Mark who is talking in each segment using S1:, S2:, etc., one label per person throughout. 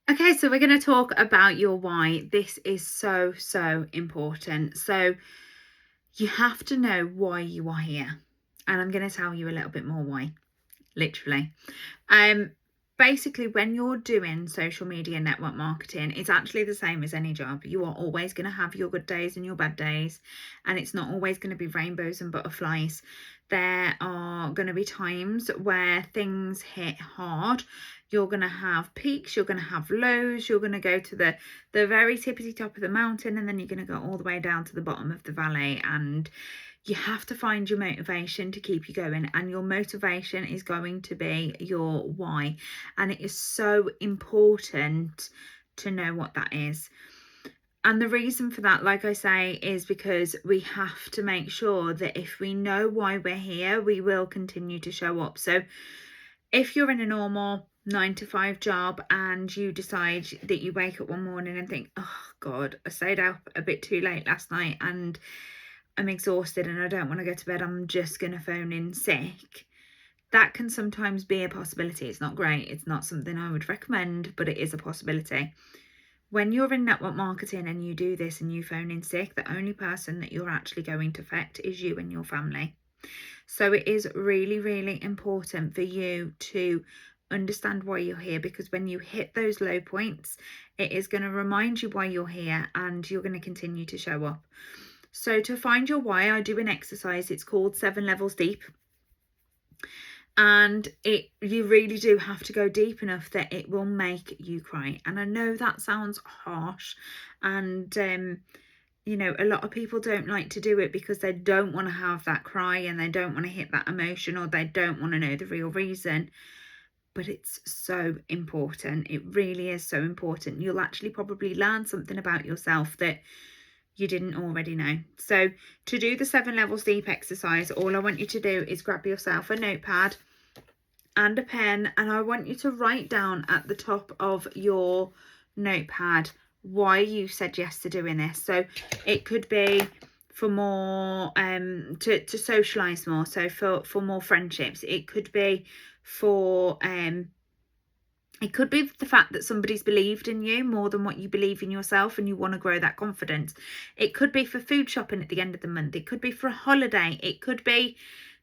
S1: Okay, so we're going to talk about your why. This is so, so important. So you have to know why you are here. And I'm going to tell you a little bit more why, literally. Um, Basically, when you're doing social media network marketing, it's actually the same as any job. You are always going to have your good days and your bad days, and it's not always going to be rainbows and butterflies. There are going to be times where things hit hard. You're going to have peaks, you're going to have lows, you're going to go to the very tippity top of the mountain, and then you're going to go all the way down to the bottom of the valley. And you have to find your motivation to keep you going, and your motivation is going to be your why. And it is so important to know what that is. And the reason for that, like I say, is because we have to make sure that if we know why we're here, we will continue to show up. So if you're in a normal 9 to 5 job and you decide that you wake up one morning and think, oh God, I stayed up a bit too late last night and I'm exhausted and I don't want to go to bed, I'm just going to phone in sick. That can sometimes be a possibility. It's not great. It's not something I would recommend, but it is a possibility. When you're in network marketing and you do this and you phone in sick, the only person that you're actually going to affect is you and your family. So it is really, really important for you to understand why you're here, because when you hit those low points, it is going to remind you why you're here and you're going to continue to show up. So to find your why, I do an exercise. It's called 7 Levels Deep. And you really do have to go deep enough that it will make you cry. And I know that sounds harsh, and a lot of people don't like to do it because they don't want to have that cry and they don't want to hit that emotion, or they don't want to know the real reason. But it's so important. It really is so important. You'll actually probably learn something about yourself that you didn't already know. So to do the 7 Levels Deep exercise, all I want you to do is grab yourself a notepad and a pen, and I want you to write down at the top of your notepad why you said yes to doing this. So it could be for more to socialize more, so for more friendships. It could be for it could be the fact that somebody's believed in you more than what you believe in yourself and you want to grow that confidence. It could be for food shopping at the end of the month. It could be for a holiday. It could be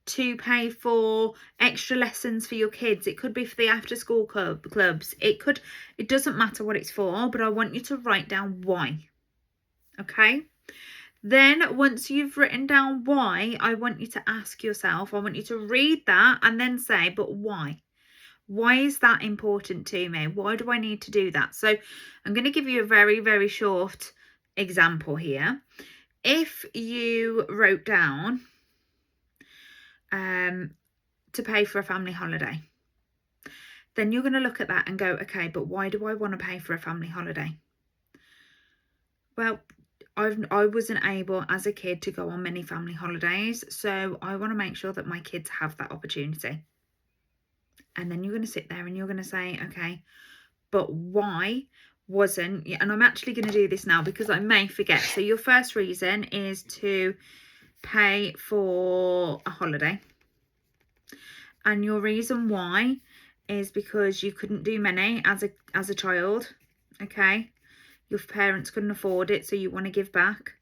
S1: to pay for extra lessons for your kids. It could be for the after school clubs. It doesn't matter what it's for, but I want you to write down why. Okay? Then once you've written down why, I want you to ask yourself, I want you to read that and then say, but why? Why is that important to me? Why do I need to do that? So I'm going to give you a very, very short example here. If you wrote down to pay for a family holiday, then you're going to look at that and go, okay, but why do I want to pay for a family holiday? Well, I wasn't able as a kid to go on many family holidays, so I want to make sure that my kids have that opportunity. And then you're going to sit there and you're going to say, okay, but why wasn't, and I'm actually going to do this now because I may forget. So your first reason is to pay for a holiday, and your reason why is because you couldn't do many as a child. Okay, your parents couldn't afford it, so you want to give back.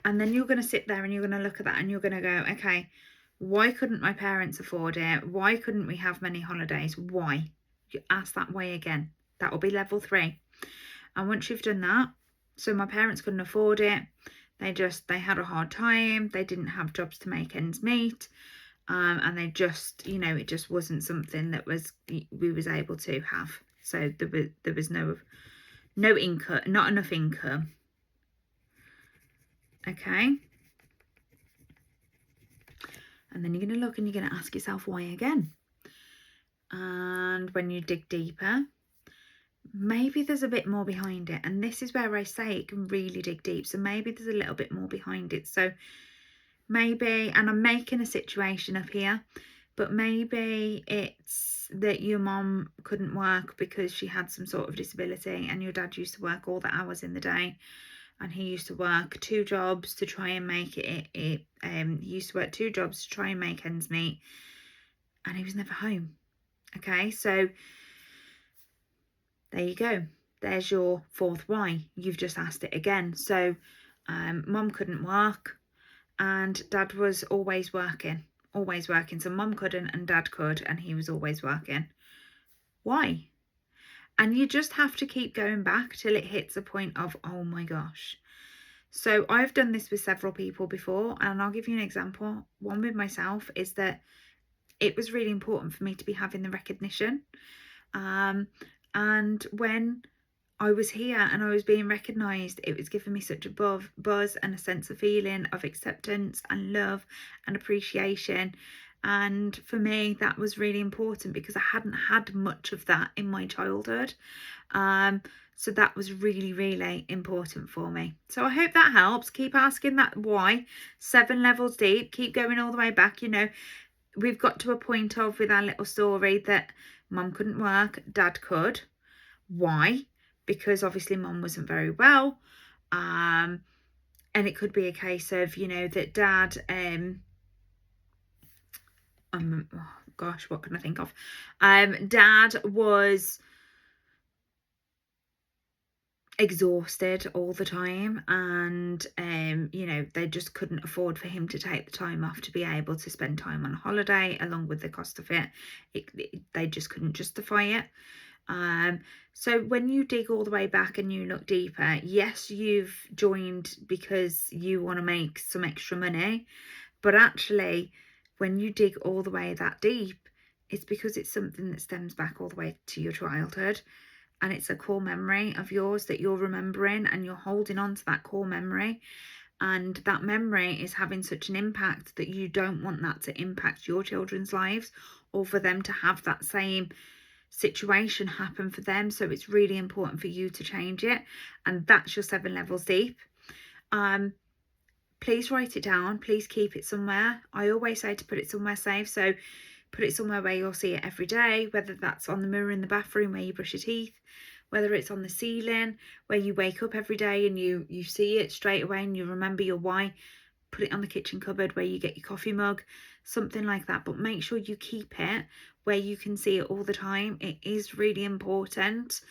S1: And then you're going to sit there and you're going to look at that and you're going to go, okay, why couldn't my parents afford it? Why couldn't we have many holidays? Why? You ask that why again. That will be level 3. And once you've done that, so my parents couldn't afford it. They had a hard time. They didn't have jobs to make ends meet. And they just, it just wasn't something that we was able to have. So there was no income, not enough income. Okay. And then you're going to look and you're going to ask yourself why again. And when you dig deeper, maybe there's a bit more behind it. And this is where I say it can really dig deep. So maybe there's a little bit more behind it. So maybe, and I'm making a situation up here, but maybe it's that your mom couldn't work because she had some sort of disability, and your dad used to work all the hours in the day, and he used to work 2 jobs to try and make it. He used to work 2 jobs to try and make ends meet, and he was never home. Okay, so There you go. There's your fourth why. You've just asked it again. So mum couldn't work and dad was always working. So mum couldn't and dad could, and he was always working. Why? And you just have to keep going back till it hits a point of, oh my gosh. So I've done this with several people before, and I'll give you an example. One with myself is that it was really important for me to be having the recognition. And when I was here and I was being recognised, it was giving me such a buzz and a sense of feeling of acceptance and love and appreciation. And for me, that was really important because I hadn't had much of that in my childhood. So that was really, really important for me. So I hope that helps. Keep asking that why. 7 levels deep. Keep going all the way back. You know, we've got to a point of, with our little story, that mum couldn't work, dad could. Why? Because obviously mum wasn't very well. And it could be a case of, you know, that dad, oh gosh, what can I think of? Dad was exhausted all the time, and you know, they just couldn't afford for him to take the time off to be able to spend time on holiday, along with the cost of it. They just couldn't justify it. So when you dig all the way back and you look deeper, yes, you've joined because you want to make some extra money, but actually when you dig all the way that deep, it's because it's something that stems back all the way to your childhood, and it's a core memory of yours that you're remembering, and you're holding on to that core memory, and that memory is having such an impact that you don't want that to impact your children's lives, or for them to have that same situation happen for them. So it's really important for you to change it, and that's your 7 levels deep. Please write it down. Please keep it somewhere. I always say to put it somewhere safe, so put it somewhere where you'll see it every day, whether that's on the mirror in the bathroom where you brush your teeth, whether it's on the ceiling where you wake up every day and you see it straight away and you remember your why. Put it on the kitchen cupboard where you get your coffee mug, something like that. But make sure you keep it where you can see it all the time. It is really important,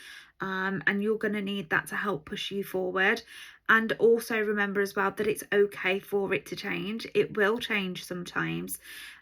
S1: and you're going to need that to help push you forward. And also remember as well that it's okay for it to change. It will change sometimes,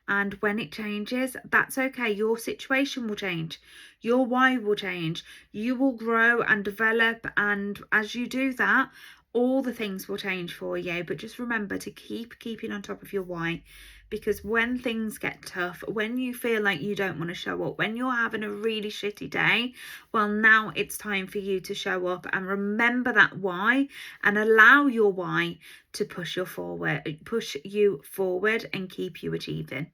S1: and when it changes, that's okay. Your situation will change, your why will change, you will grow and develop, and as you do that, all the things will change for you. But just remember to keeping on top of your why, because when things get tough, when you feel like you don't want to show up, when you're having a really shitty day, well, now it's time for you to show up and remember that why, and allow your why to push you forward and keep you achieving.